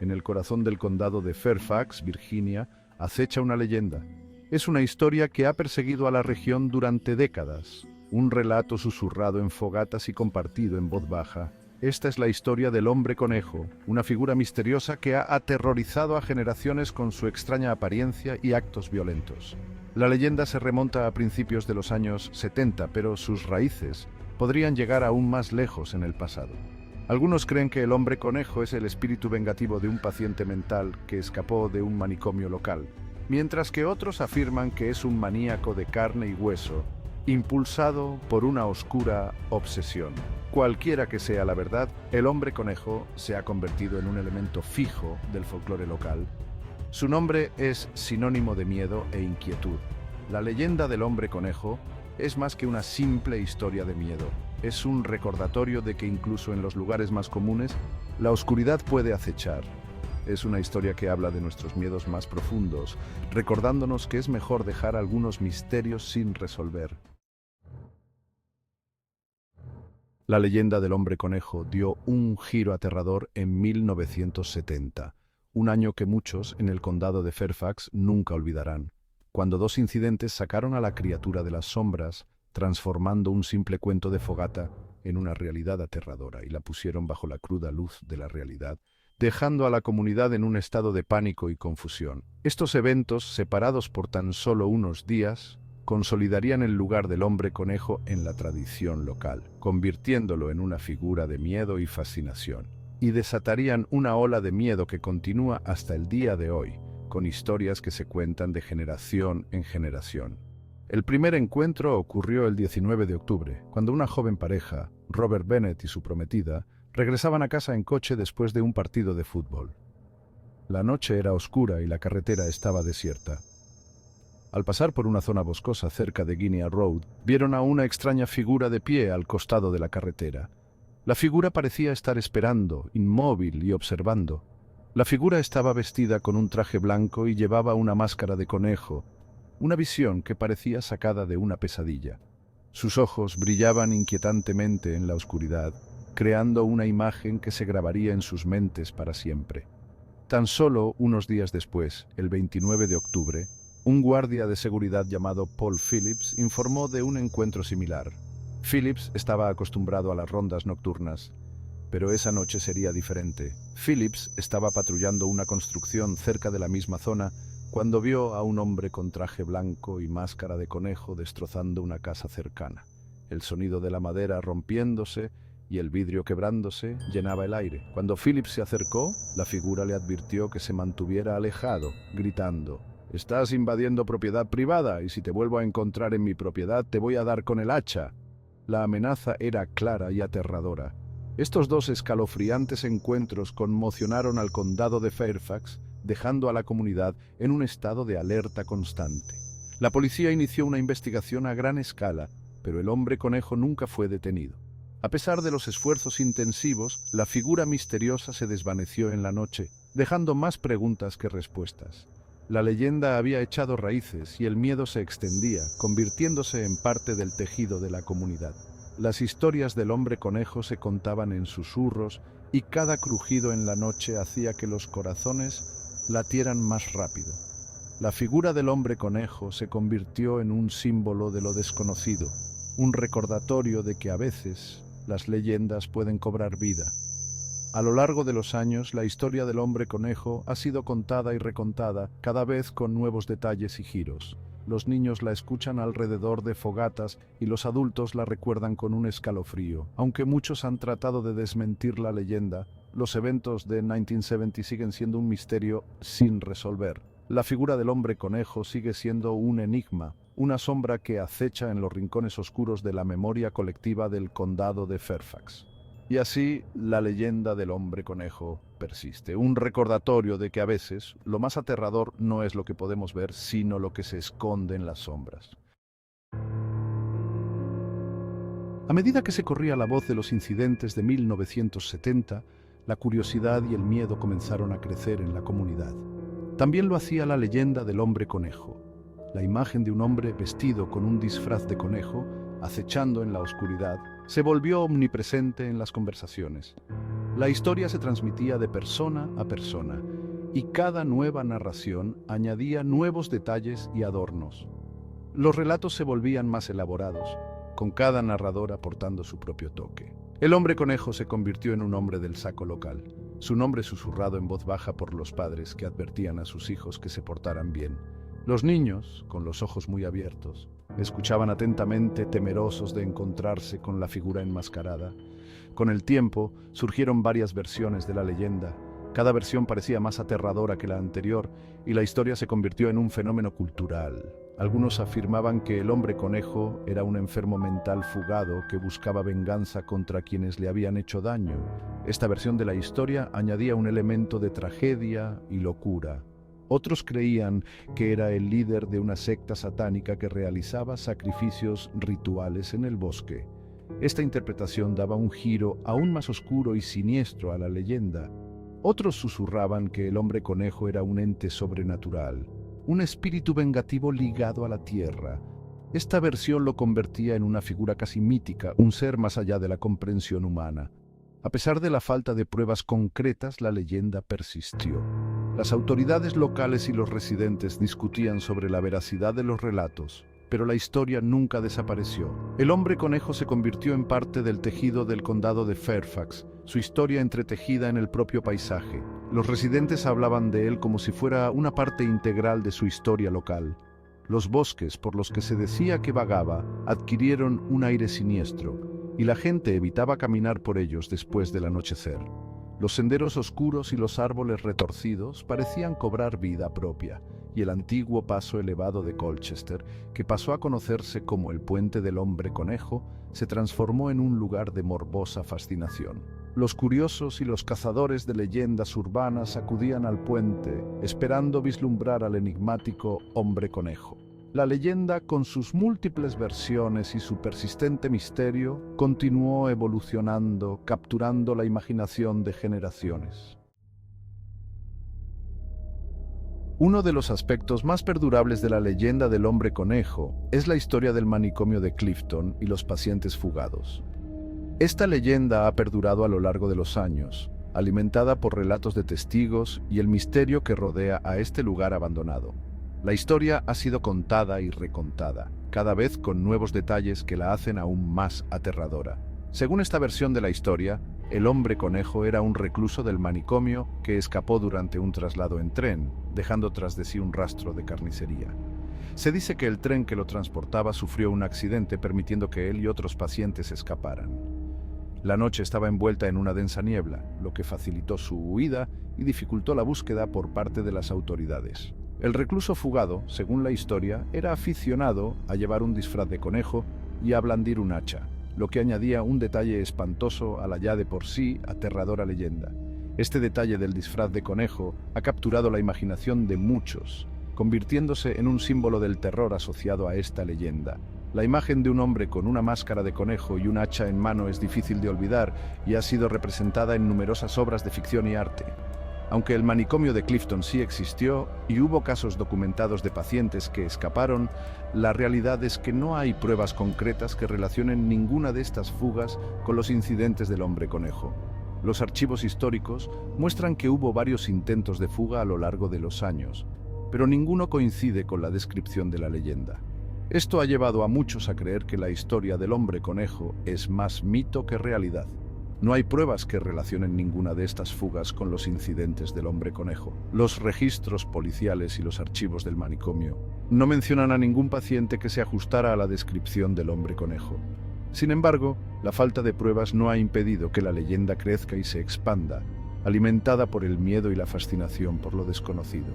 En el corazón del condado de Fairfax, Virginia, acecha una leyenda. Es una historia que ha perseguido a la región durante décadas. Un relato susurrado en fogatas y compartido en voz baja. Esta es la historia del hombre conejo, una figura misteriosa que ha aterrorizado a generaciones con su extraña apariencia y actos violentos. La leyenda se remonta a principios de los años 70, pero sus raíces podrían llegar aún más lejos en el pasado. Algunos creen que el hombre conejo es el espíritu vengativo de un paciente mental que escapó de un manicomio local, mientras que otros afirman que es un maníaco de carne y hueso, impulsado por una oscura obsesión. Cualquiera que sea la verdad, el hombre conejo se ha convertido en un elemento fijo del folclore local. Su nombre es sinónimo de miedo e inquietud. La leyenda del hombre conejo es más que una simple historia de miedo. Es un recordatorio de que incluso en los lugares más comunes, la oscuridad puede acechar. Es una historia que habla de nuestros miedos más profundos, recordándonos que es mejor dejar algunos misterios sin resolver. La leyenda del hombre conejo dio un giro aterrador en 1970, un año que muchos en el condado de Fairfax nunca olvidarán, cuando dos incidentes sacaron a la criatura de las sombras, transformando un simple cuento de fogata en una realidad aterradora y la pusieron bajo la cruda luz de la realidad, dejando a la comunidad en un estado de pánico y confusión. Estos eventos, separados por tan solo unos días, consolidarían el lugar del hombre conejo en la tradición local, convirtiéndolo en una figura de miedo y fascinación, y desatarían una ola de miedo que continúa hasta el día de hoy, con historias que se cuentan de generación en generación. El primer encuentro ocurrió el 19 de octubre, cuando una joven pareja, Robert Bennett y su prometida, regresaban a casa en coche después de un partido de fútbol. La noche era oscura y la carretera estaba desierta. Al pasar por una zona boscosa cerca de Guinea Road, vieron a una extraña figura de pie al costado de la carretera. La figura parecía estar esperando, inmóvil y observando. La figura estaba vestida con un traje blanco y llevaba una máscara de conejo, una visión que parecía sacada de una pesadilla. Sus ojos brillaban inquietantemente en la oscuridad, creando una imagen que se grabaría en sus mentes para siempre. Tan solo unos días después, el 29 de octubre, un guardia de seguridad llamado Paul Phillips informó de un encuentro similar. Phillips estaba acostumbrado a las rondas nocturnas, pero esa noche sería diferente. Phillips estaba patrullando una construcción cerca de la misma zona cuando vio a un hombre con traje blanco y máscara de conejo destrozando una casa cercana. El sonido de la madera rompiéndose y el vidrio quebrándose llenaba el aire. Cuando Phillips se acercó, la figura le advirtió que se mantuviera alejado, gritando: «Estás invadiendo propiedad privada y si te vuelvo a encontrar en mi propiedad te voy a dar con el hacha». La amenaza era clara y aterradora. Estos dos escalofriantes encuentros conmocionaron al condado de Fairfax, dejando a la comunidad en un estado de alerta constante. La policía inició una investigación a gran escala, pero el hombre conejo nunca fue detenido. A pesar de los esfuerzos intensivos, la figura misteriosa se desvaneció en la noche, dejando más preguntas que respuestas. La leyenda había echado raíces y el miedo se extendía, convirtiéndose en parte del tejido de la comunidad. Las historias del hombre conejo se contaban en susurros y cada crujido en la noche hacía que los corazones latieran más rápido. La figura del hombre conejo se convirtió en un símbolo de lo desconocido, un recordatorio de que a veces las leyendas pueden cobrar vida. A lo largo de los años, la historia del hombre conejo ha sido contada y recontada, cada vez con nuevos detalles y giros. Los niños la escuchan alrededor de fogatas y los adultos la recuerdan con un escalofrío. Aunque muchos han tratado de desmentir la leyenda, los eventos de 1970 siguen siendo un misterio sin resolver. La figura del hombre conejo sigue siendo un enigma, una sombra que acecha en los rincones oscuros de la memoria colectiva del condado de Fairfax. Y así, la leyenda del hombre conejo persiste, un recordatorio de que a veces lo más aterrador no es lo que podemos ver, sino lo que se esconde en las sombras. A medida que se corría la voz de los incidentes de 1970, la curiosidad y el miedo comenzaron a crecer en la comunidad. También lo hacía la leyenda del hombre conejo, la imagen de un hombre vestido con un disfraz de conejo, acechando en la oscuridad, se volvió omnipresente en las conversaciones. La historia se transmitía de persona a persona, y cada nueva narración añadía nuevos detalles y adornos. Los relatos se volvían más elaborados, con cada narrador aportando su propio toque. El hombre conejo se convirtió en un hombre del saco local, su nombre susurrado en voz baja por los padres que advertían a sus hijos que se portaran bien. Los niños, con los ojos muy abiertos, escuchaban atentamente, temerosos de encontrarse con la figura enmascarada. Con el tiempo, surgieron varias versiones de la leyenda. Cada versión parecía más aterradora que la anterior, y la historia se convirtió en un fenómeno cultural. Algunos afirmaban que el hombre conejo era un enfermo mental fugado que buscaba venganza contra quienes le habían hecho daño. Esta versión de la historia añadía un elemento de tragedia y locura. Otros creían que era el líder de una secta satánica que realizaba sacrificios rituales en el bosque. Esta interpretación daba un giro aún más oscuro y siniestro a la leyenda. Otros susurraban que el hombre conejo era un ente sobrenatural, un espíritu vengativo ligado a la tierra. Esta versión lo convertía en una figura casi mítica, un ser más allá de la comprensión humana. A pesar de la falta de pruebas concretas, la leyenda persistió. Las autoridades locales y los residentes discutían sobre la veracidad de los relatos, pero la historia nunca desapareció. El hombre conejo se convirtió en parte del tejido del condado de Fairfax, su historia entretejida en el propio paisaje. Los residentes hablaban de él como si fuera una parte integral de su historia local. Los bosques por los que se decía que vagaba adquirieron un aire siniestro, y la gente evitaba caminar por ellos después del anochecer. Los senderos oscuros y los árboles retorcidos parecían cobrar vida propia, y el antiguo paso elevado de Colchester, que pasó a conocerse como el Puente del Hombre Conejo, se transformó en un lugar de morbosa fascinación. Los curiosos y los cazadores de leyendas urbanas acudían al puente, esperando vislumbrar al enigmático Hombre Conejo. La leyenda, con sus múltiples versiones y su persistente misterio, continuó evolucionando, capturando la imaginación de generaciones. Uno de los aspectos más perdurables de la leyenda del hombre conejo es la historia del manicomio de Clifton y los pacientes fugados. Esta leyenda ha perdurado a lo largo de los años, alimentada por relatos de testigos y el misterio que rodea a este lugar abandonado. La historia ha sido contada y recontada, cada vez con nuevos detalles que la hacen aún más aterradora. Según esta versión de la historia, el hombre conejo era un recluso del manicomio que escapó durante un traslado en tren, dejando tras de sí un rastro de carnicería. Se dice que el tren que lo transportaba sufrió un accidente permitiendo que él y otros pacientes escaparan. La noche estaba envuelta en una densa niebla, lo que facilitó su huida y dificultó la búsqueda por parte de las autoridades. El recluso fugado, según la historia, era aficionado a llevar un disfraz de conejo y a blandir un hacha, lo que añadía un detalle espantoso a la ya de por sí aterradora leyenda. Este detalle del disfraz de conejo ha capturado la imaginación de muchos, convirtiéndose en un símbolo del terror asociado a esta leyenda. La imagen de un hombre con una máscara de conejo y un hacha en mano es difícil de olvidar y ha sido representada en numerosas obras de ficción y arte. Aunque el manicomio de Clifton sí existió y hubo casos documentados de pacientes que escaparon, la realidad es que no hay pruebas concretas que relacionen ninguna de estas fugas con los incidentes del hombre conejo. Los archivos históricos muestran que hubo varios intentos de fuga a lo largo de los años, pero ninguno coincide con la descripción de la leyenda. Esto ha llevado a muchos a creer que la historia del hombre conejo es más mito que realidad. No hay pruebas que relacionen ninguna de estas fugas con los incidentes del hombre conejo. Los registros policiales y los archivos del manicomio no mencionan a ningún paciente que se ajustara a la descripción del hombre conejo. Sin embargo, la falta de pruebas no ha impedido que la leyenda crezca y se expanda, alimentada por el miedo y la fascinación por lo desconocido.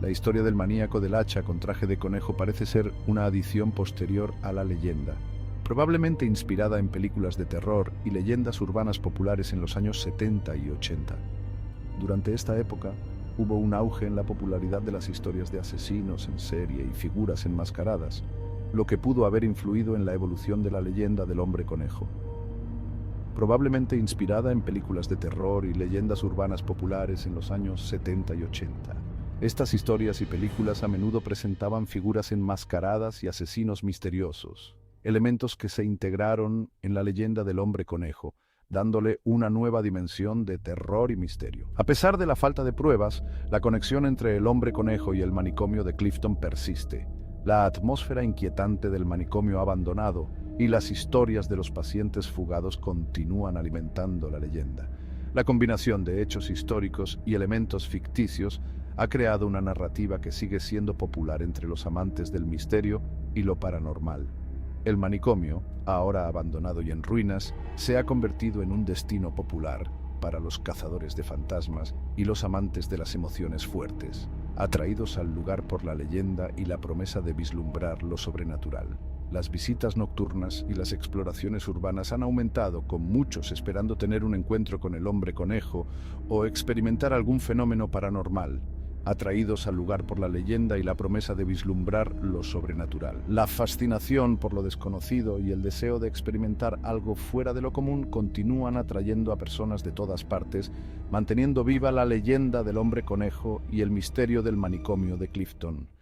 La historia del maníaco del hacha con traje de conejo parece ser una adición posterior a la leyenda, probablemente inspirada en películas de terror y leyendas urbanas populares en los años 70 y 80. Durante esta época, hubo un auge en la popularidad de las historias de asesinos en serie y figuras enmascaradas, lo que pudo haber influido en la evolución de la leyenda del hombre conejo. Probablemente inspirada en películas de terror y leyendas urbanas populares en los años 70 y 80. Estas historias y películas a menudo presentaban figuras enmascaradas y asesinos misteriosos, elementos que se integraron en la leyenda del hombre conejo, dándole una nueva dimensión de terror y misterio. A pesar de la falta de pruebas, la conexión entre el hombre conejo y el manicomio de Clifton persiste. La atmósfera inquietante del manicomio abandonado y las historias de los pacientes fugados continúan alimentando la leyenda. La combinación de hechos históricos y elementos ficticios ha creado una narrativa que sigue siendo popular entre los amantes del misterio y lo paranormal. El manicomio, ahora abandonado y en ruinas, se ha convertido en un destino popular para los cazadores de fantasmas y los amantes de las emociones fuertes, atraídos al lugar por la leyenda y la promesa de vislumbrar lo sobrenatural. Las visitas nocturnas y las exploraciones urbanas han aumentado, con muchos esperando tener un encuentro con el hombre conejo o experimentar algún fenómeno paranormal, atraídos al lugar por la leyenda y la promesa de vislumbrar lo sobrenatural. La fascinación por lo desconocido y el deseo de experimentar algo fuera de lo común continúan atrayendo a personas de todas partes, manteniendo viva la leyenda del hombre conejo y el misterio del manicomio de Clifton.